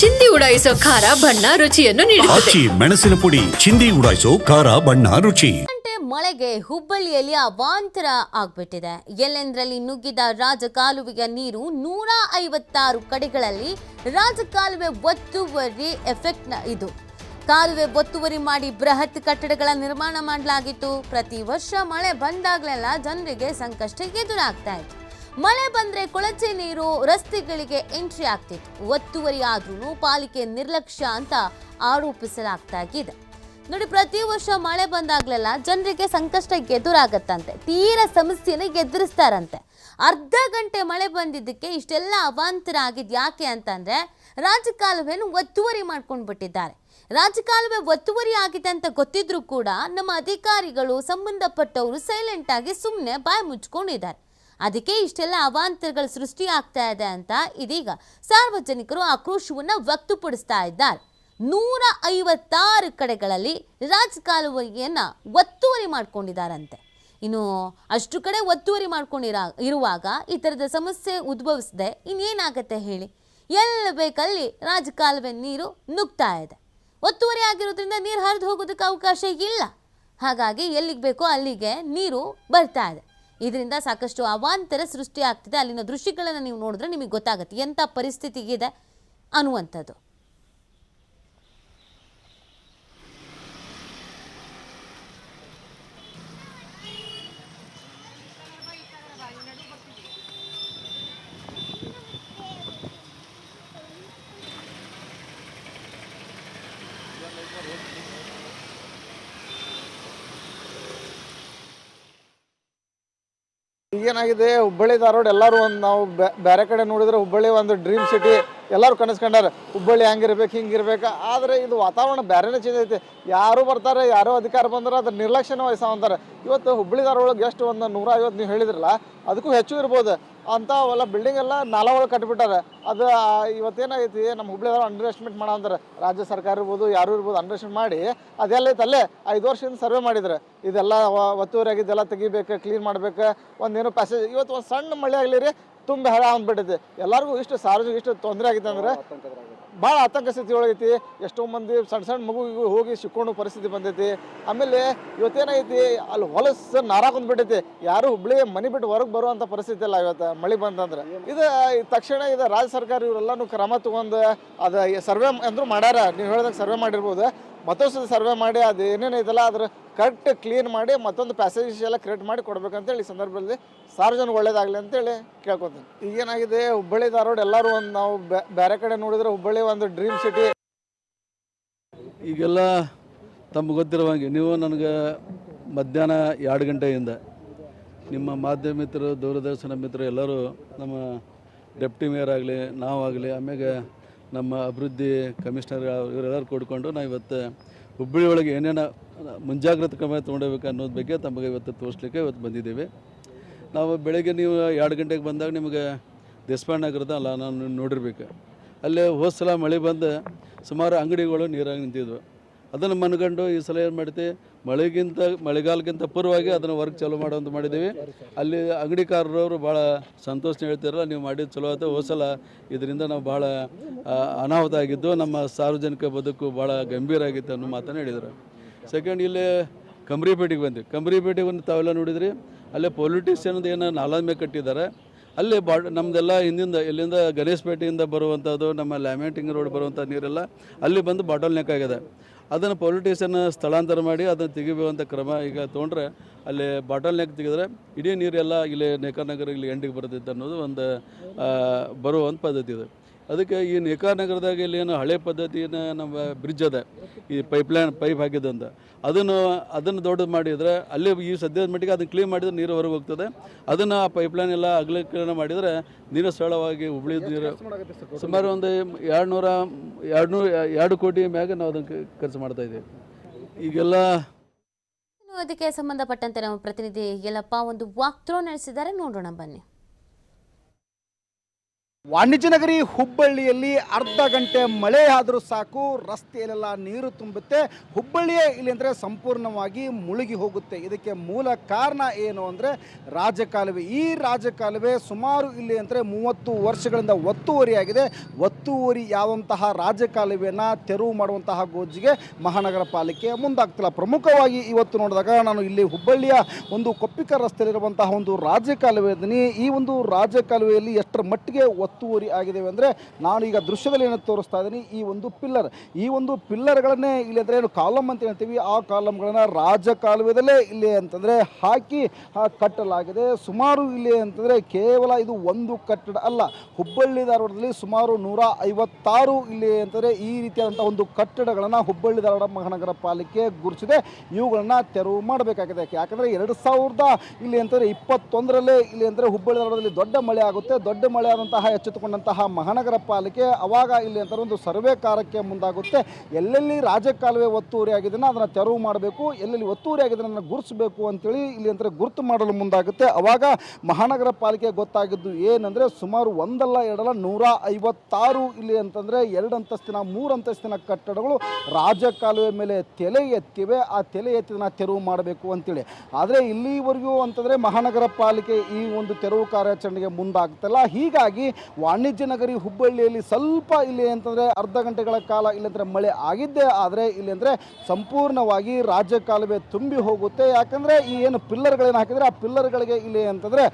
ಚಿಂದಿ ಉಡಾಯಿಸೋ ಖಾರ ಬಣ್ಣ ರುಚಿಯನ್ನು ನೀಡುತ್ತದೆ. ಮೆಣಸಿನ ಪುಡಿ ಚಿಂದಿ ಉಡಾಯಿಸೋ ಖಾರ ಬಣ್ಣ ರುಚಿ. ಮಳೆಗೆ ಹುಬ್ಬಳ್ಳಿಯಲ್ಲಿ ಅವಾಂತರ ಆಗ್ಬಿಟ್ಟಿದೆ. ಎಲ್ಲೆಂದರಲ್ಲಿ ನುಗ್ಗಿದ ರಾಜಕಾಲುವೆಯ ನೀರು 156 ಕಡೆಗಳಲ್ಲಿ ರಾಜಕಾಲುವೆ ಒತ್ತುವರಿ ಎಫೆಕ್ಟ್ ಇದು. ಕಾಲುವೆ ಒತ್ತುವರಿ ಮಾಡಿ ಬೃಹತ್ ಕಟ್ಟಡಗಳ ನಿರ್ಮಾಣ ಮಾಡಲಾಗಿತ್ತು. ಪ್ರತಿ ವರ್ಷ ಮಳೆ ಬಂದಾಗಲೆಲ್ಲ ಜನರಿಗೆ ಸಂಕಷ್ಟ ಎದುರಾಗ್ತಾ ಇತ್ತು. ಮಳೆ ಬಂದ್ರೆ ಕೊಳಚೆ ನೀರು ರಸ್ತೆಗಳಿಗೆ ಎಂಟ್ರಿ ಆಗ್ತಿತ್ತು. ಒತ್ತುವರಿ ಆದ್ರೂ ಪಾಲಿಕೆ ನಿರ್ಲಕ್ಷ್ಯ ಅಂತ ಆರೋಪಿಸಲಾಗ್ತಾ ಇದೆ. ನೋಡಿ, ಪ್ರತಿ ವರ್ಷ ಮಳೆ ಬಂದಾಗ್ಲೆಲ್ಲ ಜನರಿಗೆ ಸಂಕಷ್ಟ ಎದುರಾಗತ್ತಂತೆ. ತೀರ ಸಮಸ್ಯೆನ ಎದುರಿಸ್ತಾರಂತೆ. ಅರ್ಧ ಗಂಟೆ ಮಳೆ ಬಂದಿದ್ದಕ್ಕೆ ಇಷ್ಟೆಲ್ಲ ಅವಾಂತರ ಆಗಿದ್ ಯಾಕೆ ಅಂತಂದ್ರೆ ರಾಜಕಾಲುವೆಯನ್ನು ಒತ್ತುವರಿ ಮಾಡ್ಕೊಂಡು ಬಿಟ್ಟಿದ್ದಾರೆ. ರಾಜಕಾಲುವೆ ಒತ್ತುವರಿ ಆಗಿದೆ ಅಂತ ಗೊತ್ತಿದ್ರು ಕೂಡ ನಮ್ಮ ಅಧಿಕಾರಿಗಳು ಸಂಬಂಧಪಟ್ಟವರು ಸೈಲೆಂಟ್ ಆಗಿ ಸುಮ್ಮನೆ ಬಾಯಿ ಮುಚ್ಕೊಂಡಿದ್ದಾರೆ. ಅದಕ್ಕೆ ಇಷ್ಟೆಲ್ಲ ಅವಾಂತರಗಳು ಸೃಷ್ಟಿ ಆಗ್ತಾ ಇದೆ ಅಂತ ಇದೀಗ ಸಾರ್ವಜನಿಕರು ಆಕ್ರೋಶವನ್ನ ವ್ಯಕ್ತಪಡಿಸ್ತಾ ಇದ್ದಾರೆ. 156 ಕಡೆಗಳಲ್ಲಿ ರಾಜಕಾಲುವೆಯನ್ನ ಒತ್ತುವರಿ ಮಾಡ್ಕೊಂಡಿದ್ದಾರಂತೆ. ಇನ್ನು ಅಷ್ಟು ಕಡೆ ಒತ್ತುವರಿ ಇರುವಾಗ ಈ ಥರದ ಸಮಸ್ಯೆ ಉದ್ಭವಿಸದೆ ಇನ್ನೇನಾಗತ್ತೆ ಹೇಳಿ? ಎಲ್ಲ ಬೇಕಲ್ಲಿ ರಾಜಕಾಲುವೆ ನೀರು ನುಗ್ತಾ ಇದೆ. ಒತ್ತುವರಿ ಆಗಿರೋದ್ರಿಂದ ನೀರು ಹರಿದು ಹೋಗೋದಕ್ಕೆ ಅವಕಾಶ ಇಲ್ಲ. ಹಾಗಾಗಿ ಎಲ್ಲಿಗೆ ಬೇಕೋ ಅಲ್ಲಿಗೆ ನೀರು ಬರ್ತಾ ಇದೆ. ಇದರಿಂದ ಸಾಕಷ್ಟು ಅವಾಂತರ ಸೃಷ್ಟಿ ಆಗ್ತಿದೆ. ಅಲ್ಲಿನ ದೃಶ್ಯಗಳನ್ನು ನೀವು ನೋಡಿದ್ರೆ ನಿಮಗೆ ಗೊತ್ತಾಗುತ್ತೆ ಎಂಥ ಪರಿಸ್ಥಿತಿ ಇದೆ ಅನ್ನುವಂಥದ್ದು. ಈಗೇನಾಗಿದೆ, ಹುಬ್ಬಳ್ಳಿ ಧಾರವಾಡ ಎಲ್ಲರೂ ಒಂದು ನಾವು ಬೇರೆ ಕಡೆ ನೋಡಿದ್ರೆ ಹುಬ್ಬಳ್ಳಿ ಒಂದು ಡ್ರೀಮ್ ಸಿಟಿ ಎಲ್ಲರೂ ಕನಸ್ಕೊಂಡಾರೆ. ಹುಬ್ಬಳ್ಳಿ ಹಂಗಿರ್ಬೇಕು ಹಿಂಗಿರ್ಬೇಕು. ಆದರೆ ಇದು ವಾತಾವರಣ ಬೇರೆನೇ ಚೇಂಜ್ ಐತಿ. ಯಾರು ಬರ್ತಾರೆ, ಯಾರೋ ಅಧಿಕಾರ ಬಂದ್ರೆ ಅದ್ರ ನಿರ್ಲಕ್ಷ್ಯನ ವಹಿಸ್ತಾರೆ. ಇವತ್ತು ಹುಬ್ಬಳ್ಳಿ ಧಾರವಾಡ ಎಷ್ಟು ಒಂದು 150 ನೀವು ಹೇಳಿದ್ರಲ್ಲ, ಅದಕ್ಕೂ ಹೆಚ್ಚು ಇರ್ಬೋದು ಅಂತ ಅವೆಲ್ಲ ಬಿಲ್ಡಿಂಗ್ ಎಲ್ಲ ನಾಲಾ ಒಳಗೆ ಕಟ್ಬಿಟ್ಟಾರೆ. ಅದು ಇವತ್ತೇನಾಗೈತಿ, ನಮ್ಮ ಹುಬ್ಬಳ್ಳಿ ಧಾರವಾಡ ಅಂಡರ್ ಎಸ್ಟಿಮೇಟ್ ಮಾಡಂತಾರೆ. ರಾಜ್ಯ ಸರ್ಕಾರ ಇರ್ಬೋದು, ಯಾರು ಇರ್ಬೋದು, ಅಂಡರ್ ಎಸ್ಟಿಮೇಟ್ ಮಾಡಿ ಅದೆಲ್ಲ ಐತೆ ಅಲ್ಲೇ 5 ವರ್ಷದಿಂದ ಸರ್ವೆ ಮಾಡಿದ್ರೆ ಇದೆಲ್ಲ ಒತ್ತುವರಿ ಆಗಿದ್ದೆಲ್ಲ ತೆಗಿಬೇಕು, ಕ್ಲೀನ್ ಮಾಡ್ಬೇಕು. ಒಂದೇನು ಪ್ಯಾಸೇಜ್ ಇವತ್ತು ಒಂದು ಸಣ್ಣ ಮಳೆ ಆಗಲಿ ರೀ ತುಂಬ ಹೆಳ ಅಂದ್ಬಿಟ್ಟೈತಿ. ಎಲ್ಲರಿಗೂ ಇಷ್ಟು ಸಾರ್ವಜನಿಕ ಇಷ್ಟು ತೊಂದರೆ ಆಗಿತ್ತು ಅಂದ್ರೆ ಭಾಳ ಆತಂಕ ಸ್ಥಿತಿ ಒಳಗೈತಿ. ಎಷ್ಟೋ ಮಂದಿ ಸಣ್ಣ ಮಗುವಿಗೂ ಹೋಗಿ ಸಿಕ್ಕೊಂಡು ಪರಿಸ್ಥಿತಿ ಬಂದೈತಿ. ಆಮೇಲೆ ಇವತ್ತೇನಾಗೈತಿ, ಅಲ್ಲಿ ಹೊಲಸು ನಾರಾಕೊಂಡ್ಬಿಟ್ಟೈತಿ. ಯಾರು ಹುಬ್ಬಳ್ಳಿ ಮನೆ ಬಿಟ್ಟು ಹೊರಗೆ ಬರುವಂಥ ಪರಿಸ್ಥಿತಿ ಇಲ್ಲ ಇವತ್ತು ಮಳೆ ಬಂತಂದ್ರೆ. ಇದು ತಕ್ಷಣ ಇದು ರಾಜ್ಯ ಸರ್ಕಾರ ಇವರೆಲ್ಲನೂ ಕ್ರಮ ತಗೊಂಡು ಅದು ಸರ್ವೆ ಅಂದ್ರೂ ಮಾಡ್ಯಾರ. ನೀವು ಹೇಳಿದಾಗ ಸರ್ವೆ ಮಾಡಿರ್ಬೋದು. ಮತ್ತೊಂದು ಸರ್ವೆ ಮಾಡಿ ಅದು ಏನೇನೈತಲ್ಲ ಅದ್ರ ಕರೆಕ್ಟ್ ಕ್ಲೀನ್ ಮಾಡಿ ಮತ್ತೊಂದು ಪ್ಯಾಸೇಜ್ ಎಲ್ಲ ಕ್ರಿಯೇಟ್ ಮಾಡಿ ಕೊಡ್ಬೇಕಂತೇಳಿ ಈ ಸಂದರ್ಭದಲ್ಲಿ ಸಾರ್ವಜನಿಕ ಒಳ್ಳೇದಾಗಲಿ ಅಂತೇಳಿ ಕೇಳ್ಕೊತೀನಿ. ಈಗೇನಾಗಿದೆ, ಹುಬ್ಬಳ್ಳಿ ಧಾರವಾಡ ಎಲ್ಲರೂ ಒಂದು ನಾವು ಬೇರೆ ಕಡೆ ನೋಡಿದ್ರೆ ಹುಬ್ಬಳ್ಳಿ ಒಂದು ಡ್ರೀಮ್ ಸಿಟಿ. ಈಗೆಲ್ಲ ತಮ್ಗೆ ಗೊತ್ತಿರುವಂಗೆ ನೀವು ನನಗೆ ಮಧ್ಯಾಹ್ನ 2 ಗಂಟೆಯಿಂದ ನಿಮ್ಮ ಮಾಧ್ಯಮ ಮಿತ್ರರು, ದೂರದರ್ಶನ ಮಿತ್ರರು ಎಲ್ಲರೂ ನಮ್ಮ ಡೆಪ್ಟಿ ಮೇಯರ್ ಆಗಲಿ, ನಾವಾಗಲಿ, ಆಮ್ಯಾಗೆ ನಮ್ಮ ಅಭಿವೃದ್ಧಿ ಕಮಿಷನರ್ ಇವರೆಲ್ಲರೂ ಕೂಡ್ಕೊಂಡು ನಾವು ಇವತ್ತು ಹುಬ್ಬಳ್ಳಿ ಒಳಗೆ ಏನೇನು ಮುಂಜಾಗ್ರತೆ ಕ್ರಮ ತೊಗೊಳ್ಬೇಕು ಅನ್ನೋದ್ರ ಬಗ್ಗೆ ತಮಗೆ ಇವತ್ತು ತೋರಿಸ್ಲಿಕ್ಕೆ ಇವತ್ತು ಬಂದಿದ್ದೀವಿ. ನಾವು ಬೆಳಗ್ಗೆ ನೀವು 2 ಗಂಟೆಗೆ ಬಂದಾಗ ನಿಮಗೆ ದೇಶಪಾಂಡೆ ನಗರದ ಅಲ್ಲ ನಾನು ನೋಡಿರ್ಬೇಕು. ಅಲ್ಲೇ ಹೋದ ಸಲ ಮಳೆ ಬಂದು ಸುಮಾರು ಅಂಗಡಿಗಳು ನೀರಾಗಿ ನಿಂತಿದ್ವು. ಅದನ್ನು ಮನ್ಕೊಂಡು ಈ ಸಲ ಏನು ಮಾಡ್ತೀವಿ, ಮಳೆಗಾಲಕ್ಕಿಂತ ಪೂರ್ವವಾಗಿ ಅದನ್ನು ವರ್ಕ್ ಚಾಲೂ ಮಾಡೋಂತ ಮಾಡಿದ್ದೀವಿ. ಅಲ್ಲಿ ಅಂಗಡಿಕಾರರವರು ಭಾಳ ಸಂತೋಷ ಹೇಳ್ತಿರಲ್ಲ, ನೀವು ಮಾಡಿದ್ದು ಚಲೋ ಆಯ್ತು. ಹೋದ ಸಲ ಇದರಿಂದ ನಾವು ಭಾಳ ಅನಾಹುತ ಆಗಿದ್ದು, ನಮ್ಮ ಸಾರ್ವಜನಿಕ ಬದುಕು ಭಾಳ ಗಂಭೀರ ಆಗಿತ್ತು ಅನ್ನೋ ಮಾತನ್ನು ಹೇಳಿದರು. ಸೆಕೆಂಡ್, ಇಲ್ಲಿ ಕಂಬ್ರಿಪೇಟೆಗೆ ಬಂದ್ವಿ. ಕಂಬ್ರಿಪೇಟೆಗೆ ಬಂದು ತಾವೆಲ್ಲ ನೋಡಿದ್ರಿ, ಅಲ್ಲೇ ಪೊಲಿಟಿಷಿಯನ್ದು ಏನು ನಾಲಾ ಕಟ್ಟಿದ್ದಾರೆ. ಅಲ್ಲಿ ನಮ್ಮದೆಲ್ಲ ಇಲ್ಲಿಂದ ಗಣೇಶಪೇಟೆಯಿಂದ ಬರುವಂಥದ್ದು, ನಮ್ಮ ಲ್ಯಾಮೆಂಟಿಂಗ್ ರೋಡ್ ಬರುವಂಥ ನೀರೆಲ್ಲ ಅಲ್ಲಿ ಬಂದು ಬಾಟಲ್ ನೆಕ್ ಆಗಿದೆ. ಅದನ್ನು ಪೊಲಿಟಿಷಿಯನ್ ಸ್ಥಳಾಂತರ ಮಾಡಿ ಅದನ್ನು ತೆಗಿಬೇಕಂತ ಕ್ರಮ ಈಗ ತೊಗೊಂಡ್ರೆ ಅಲ್ಲಿ ಬಾಟಲ್ ನೆಕ್ ತೆಗೆದ್ರೆ ಇಡೀ ನೀರೆಲ್ಲ ಇಲ್ಲಿ ನೇಕಾನಗರ ಇಲ್ಲಿ ಎಂಡಿಗೆ ಬರ್ತೈತೆ ಅನ್ನೋದು ಒಂದು ಬರುವಂಥ ಪದ್ಧತಿ ಇದೆ. ಅದಕ್ಕೆ ಈ ನೇಕಾನಗರದಾಗ ಇಲ್ಲಿ ಏನು ಹಳೆ ಪದ್ಧತಿನ ನಮ್ಮ ಬ್ರಿಡ್ಜ್ ಅದ, ಈ ಪೈಪ್ ಹಾಕಿದಂತ ಅದನ್ನು ದೊಡ್ಡದು ಮಾಡಿದರೆ ಅಲ್ಲಿ ಈ ಸದ್ಯದ ಮಟ್ಟಿಗೆ ಅದನ್ನು ಕ್ಲೀನ್ ಮಾಡಿದ್ರೆ ನೀರು ಹೊರಗೆ ಹೋಗ್ತದೆ. ಅದನ್ನು ಆ ಪೈಪ್ಲೈನ್ ಎಲ್ಲ ಅಗಲೀಕರಣ ಮಾಡಿದರೆ ನೀರು ಸರಳವಾಗಿ ಹುಬ್ಬಳ್ಳಿ ನೀರು ಸುಮಾರು ಒಂದು 2 ಕೋಟಿ ಮ್ಯಾಗ ನಾವು ಅದನ್ನು ಖರ್ಚು ಮಾಡ್ತಾ ಇದ್ದೀವಿ ಈಗೆಲ್ಲ. ಅದಕ್ಕೆ ಸಂಬಂಧಪಟ್ಟಂತೆ ನಮ್ಮ ಪ್ರತಿನಿಧಿ ಯಲ್ಲಪ್ಪ ಒಂದು ವಾಕ್ ಥ್ರೂ ನಡೆಸಿದ್ದಾರೆ, ನೋಡೋಣ ಬನ್ನಿ. ವಾಣಿಜ್ಯ ನಗರಿ ಹುಬ್ಬಳ್ಳಿಯಲ್ಲಿ ಅರ್ಧ ಗಂಟೆ ಮಳೆ ಆದರೂ ಸಾಕು, ರಸ್ತೆಯಲ್ಲೆಲ್ಲ ನೀರು ತುಂಬುತ್ತೆ. ಹುಬ್ಬಳ್ಳಿಯೇ ಇಲ್ಲಿ ಅಂದರೆ ಸಂಪೂರ್ಣವಾಗಿ ಮುಳುಗಿ ಹೋಗುತ್ತೆ. ಇದಕ್ಕೆ ಮೂಲ ಕಾರಣ ಏನು ಅಂದರೆ ರಾಜಕಾಲುವೆ. ಈ ರಾಜಕಾಲುವೆ ಸುಮಾರು ಇಲ್ಲಿ ಅಂದರೆ 30 ವರ್ಷಗಳಿಂದ ಒತ್ತುವರಿಯಾಗಿದೆ. ಒತ್ತುವರಿಯಾದಂತಹ ರಾಜಕಾಲುವೆಯನ್ನು ತೆರವು ಮಾಡುವಂತಹ ಗೋಜಿಗೆ ಮಹಾನಗರ ಪಾಲಿಕೆ ಮುಂದಾಗ್ತಿಲ್ಲ. ಪ್ರಮುಖವಾಗಿ ಇವತ್ತು ನೋಡಿದಾಗ ನಾನು ಇಲ್ಲಿ ಹುಬ್ಬಳ್ಳಿಯ ಒಂದು ಕೊಪ್ಪಿಕ ರಸ್ತೆಯಲ್ಲಿರುವಂತಹ ಒಂದು ರಾಜಕಾಲುವೆ ಇದ್ದೀನಿ. ಈ ಒಂದು ರಾಜಕಾಲುವೆಯಲ್ಲಿ ಎಷ್ಟರ ಮಟ್ಟಿಗೆ ಒತ್ತುವರಿ ಆಗಿದ್ದೇವೆ ಅಂದರೆ ನಾನು ಈಗ ದೃಶ್ಯದಲ್ಲಿ ಏನು ತೋರಿಸ್ತಾ ಇದ್ದೀನಿ, ಈ ಒಂದು ಪಿಲ್ಲರ್ಗಳನ್ನೇ ಇಲ್ಲಿ ಅಂದರೆ ಏನು ಕಾಲಮ್ ಅಂತ ಹೇಳ್ತೀವಿ, ಆ ಕಾಲಮ್ಗಳನ್ನು ರಾಜಕಾಲುವೆದಲ್ಲೇ ಇಲ್ಲಿ ಅಂತಂದರೆ ಹಾಕಿ ಕಟ್ಟಲಾಗಿದೆ. ಸುಮಾರು ಇಲ್ಲಿ ಅಂತಂದರೆ ಕೇವಲ ಇದು ಒಂದು ಕಟ್ಟಡ ಅಲ್ಲ, ಹುಬ್ಬಳ್ಳಿ ಧಾರವಾಡದಲ್ಲಿ ಸುಮಾರು 156 ಇಲ್ಲಿ ಅಂತಂದರೆ ಈ ರೀತಿಯಾದಂಥ ಒಂದು ಕಟ್ಟಡಗಳನ್ನು ಹುಬ್ಬಳ್ಳಿ ಧಾರವಾಡ ಮಹಾನಗರ ಪಾಲಿಕೆ ಗುರುತಿಸಿದೆ. ಇವುಗಳನ್ನು ತೆರವು ಮಾಡಬೇಕಾಗಿದೆ. ಯಾಕಂದರೆ 2000 ಇಲ್ಲಿ ಅಂತಂದರೆ 21ರಲ್ಲೇ ಇಲ್ಲಿ ಅಂದರೆ ಹುಬ್ಬಳ್ಳಿ ಧಾರವಾಡದಲ್ಲಿ ದೊಡ್ಡ ಮಳೆ ಆಗುತ್ತೆ. ದೊಡ್ಡ ಮಳೆ ಆದಂತಹ ಎಚ್ಚೆತ್ತುಕೊಂಡಂತಹ ಮಹಾನಗರ ಪಾಲಿಕೆ ಅವಾಗ ಇಲ್ಲಿ ಅಂತ ಒಂದು ಸರ್ವೆ ಕಾರ್ಯಕ್ಕೆ ಮುಂದಾಗುತ್ತೆ. ಎಲ್ಲೆಲ್ಲಿ ರಾಜಕಾಲುವೆ ಒತ್ತುವರಿ ಆಗಿದ್ದನ್ನು ಅದನ್ನು ತೆರವು ಮಾಡಬೇಕು, ಎಲ್ಲೆಲ್ಲಿ ಒತ್ತುವರಿ ಆಗಿದೆ ಅದನ್ನು ಗುರುತಿಸಬೇಕು ಅಂತೇಳಿ ಇಲ್ಲಿ ಅಂತ ಗುರುತು ಮಾಡಲು ಮುಂದಾಗುತ್ತೆ. ಅವಾಗ ಮಹಾನಗರ ಪಾಲಿಕೆ ಗೊತ್ತಾಗಿದ್ದು ಏನಂದರೆ ಸುಮಾರು ಒಂದಲ್ಲ ಎರಡಲ್ಲ 156 ಇಲ್ಲಿ ಅಂತಂದರೆ 2 ಅಂತಸ್ತಿನ 3 ಅಂತಸ್ತಿನ ಕಟ್ಟಡಗಳು ರಾಜಕಾಲುವೆ ಮೇಲೆ ತಲೆ ಎತ್ತಿವೆ. ಆ ತಲೆ ಎತ್ತಿದನ್ನು ತೆರವು ಮಾಡಬೇಕು ಅಂತೇಳಿ. ಆದರೆ ಇಲ್ಲಿವರೆಗೂ ಅಂತಂದರೆ ಮಹಾನಗರ ಪಾಲಿಕೆ ಈ ಒಂದು ತೆರವು ಕಾರ್ಯಾಚರಣೆಗೆ ಮುಂದಾಗ್ತಲ್ಲ. ಹೀಗಾಗಿ ವಾಣಿಜ್ಯ ನಗರಿ ಹುಬ್ಬಳ್ಳಿಯಲ್ಲಿ ಸ್ವಲ್ಪ ಇಲ್ಲಿ ಅಂತಂದರೆ ಅರ್ಧ ಗಂಟೆಗಳ ಕಾಲ ಇಲ್ಲಂದರೆ ಮಳೆ ಆಗಿದ್ದೇ ಆದರೆ ಇಲ್ಲಿ ಅಂದರೆ ಸಂಪೂರ್ಣವಾಗಿ ರಾಜಕಾಲುವೆ ತುಂಬಿ ಹೋಗುತ್ತೆ. ಯಾಕಂದರೆ ಈ ಏನು ಪಿಲ್ಲರ್ಗಳೇನು ಹಾಕಿದರೆ ಆ ಪಿಲ್ಲರ್ಗಳಿಗೆ ಇಲ್ಲಿ ಅಂತಂದರೆ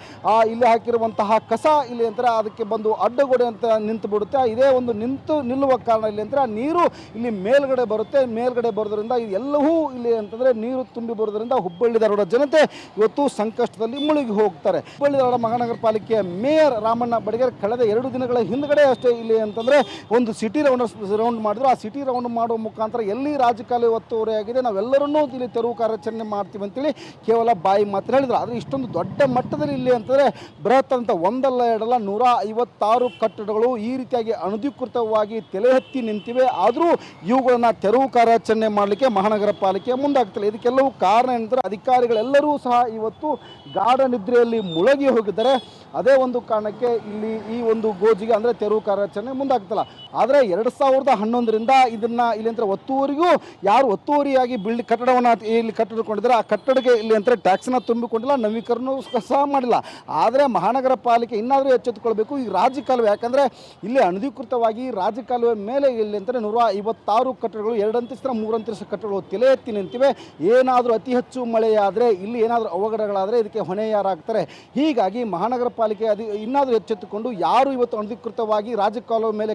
ಇಲ್ಲಿ ಹಾಕಿರುವಂತಹ ಕಸ ಇಲ್ಲಿ ಅಂತಾರೆ ಅದಕ್ಕೆ ಬಂದು ಅಡ್ಡಗೋಡೆ ಅಂತ ನಿಂತು ಬಿಡುತ್ತೆ. ಇದೇ ಒಂದು ನಿಲ್ಲುವ ಕಾರಣ ಇಲ್ಲಿ ಅಂದರೆ ಆ ನೀರು ಇಲ್ಲಿ ಮೇಲ್ಗಡೆ ಬರುತ್ತೆ. ಮೇಲ್ಗಡೆ ಬರೋದ್ರಿಂದ ಇದೆಲ್ಲವೂ ಇಲ್ಲಿ ಅಂತಂದರೆ ನೀರು ತುಂಬಿ ಬರೋದ್ರಿಂದ ಹುಬ್ಬಳ್ಳಿ ಧಾರವಾಡ ಜನತೆ ಇವತ್ತು ಸಂಕಷ್ಟದಲ್ಲಿ ಮುಳುಗಿ ಹೋಗ್ತಾರೆ. ಹುಬ್ಬಳ್ಳಿ ಧಾರವಾಡ ಮಹಾನಗರ ಪಾಲಿಕೆಯ ಮೇಯರ್ ರಾಮಣ್ಣ ಬಡಿಗೇರ್ ಕಳೆದ 2 ದಿನಗಳ ಹಿಂದ್ಗಡೆ ಅಷ್ಟೇ ಇಲ್ಲಿ ಅಂತಂದರೆ ಒಂದು ಸಿಟಿ ರೌಂಡ್ ಮಾಡಿದ್ರು. ಆ ಸಿಟಿ ರೌಂಡ್ ಮಾಡುವ ಮುಖಾಂತರ ಎಲ್ಲಿ ರಾಜಕಾಲುವೆ ಒತ್ತುವರಿ ಆಗಿದೆ ನಾವೆಲ್ಲರನ್ನೂ ಇಲ್ಲಿ ತೆರವು ಕಾರ್ಯಾಚರಣೆ ಮಾಡ್ತೀವಿ ಅಂತೇಳಿ ಕೇವಲ ಬಾಯಿ ಮಾತ್ರ ಹೇಳಿದ್ರು. ಆದರೆ ಇಷ್ಟೊಂದು ದೊಡ್ಡ ಮಟ್ಟದಲ್ಲಿ ಇಲ್ಲಿ ಅಂತಂದರೆ ಬೃಹತ್ ಅಂತ ಒಂದಲ್ಲ ಎರಡಲ್ಲ 156 ಕಟ್ಟಡಗಳು ಈ ರೀತಿಯಾಗಿ ಅನಧಿಕೃತವಾಗಿ ತಲೆ ಎತ್ತಿ ನಿಂತಿವೆ. ಆದರೂ ಇವುಗಳನ್ನು ತೆರವು ಕಾರ್ಯಾಚರಣೆ ಮಾಡಲಿಕ್ಕೆ ಮಹಾನಗರ ಪಾಲಿಕೆ ಮುಂದಾಗ್ತಿಲ್ಲ. ಇದಕ್ಕೆಲ್ಲವೂ ಕಾರಣ ಏನಂದರೆ ಅಧಿಕಾರಿಗಳೆಲ್ಲರೂ ಸಹ ಇವತ್ತು ಗಾಢ ನಿದ್ರೆಯಲ್ಲಿ ಮುಳುಗಿ ಹೋಗಿದ್ದಾರೆ. ಅದೇ ಒಂದು ಕಾರಣಕ್ಕೆ ಇಲ್ಲಿ ಈ ಒಂದು ಗೋಜಿಗೆ ಅಂದರೆ ತೆರವು ಕಾರ್ಯಾಚರಣೆ ಮುಂದಾಗ್ತಲ್ಲ. ಆದರೆ 2011ರಿಂದ ಇದನ್ನು ಇಲ್ಲಿ ಅಂದರೆ ಒತ್ತುವರಿಗೂ ಯಾರು ಒತ್ತುವರಿಯಾಗಿ ಕಟ್ಟಡವನ್ನು ಇಲ್ಲಿ ಕಟ್ಟಿಕೊಂಡಿದ್ದಾರೆ ಆ ಕಟ್ಟಡಕ್ಕೆ ಇಲ್ಲಿ ಅಂದರೆ ಟ್ಯಾಕ್ಸನ್ನು ತುಂಬಿಕೊಂಡಿಲ್ಲ, ನವೀಕರಣ ಸಹ ಮಾಡಿಲ್ಲ. ಆದರೆ ಮಹಾನಗರ ಪಾಲಿಕೆ ಇನ್ನಾದರೂ ಎಚ್ಚೆತ್ತುಕೊಳ್ಬೇಕು. ಈ ರಾಜಕಾಲುವೆ ಯಾಕಂದರೆ ಇಲ್ಲಿ ಅನಧಿಕೃತವಾಗಿ ರಾಜಕಾಲುವೆ ಮೇಲೆ ಇಲ್ಲಿ ಅಂತಾರೆ 156 ಕಟ್ಟಡಗಳು 2 ಅಂತಸ್ತಿನ 3 ಅಂತಸ್ತಿನ ಕಟ್ಟಡಗಳು ತಲೆ ಎತ್ತಿ ನಿಂತಿವೆ. ಏನಾದರೂ ಅತಿ ಹೆಚ್ಚು ಮಳೆಯಾದರೆ ಇಲ್ಲಿ ಏನಾದರೂ ಅವಘಡಗಳಾದರೆ ಇದಕ್ಕೆ ಹೊಣೆ ಯಾರಾಗ್ತಾರೆ? ಹೀಗಾಗಿ ಮಹಾನಗರ ಪಾಲಿಕೆ ಇನ್ನಾದರೂ ಎಚ್ಚೆತ್ತುಕೊಂಡು ಯಾರು ಇವತ್ತು ಅನಧಿಕೃತವಾಗಿ ರಾಜಕಾಲುವೆ ಮೇಲೆ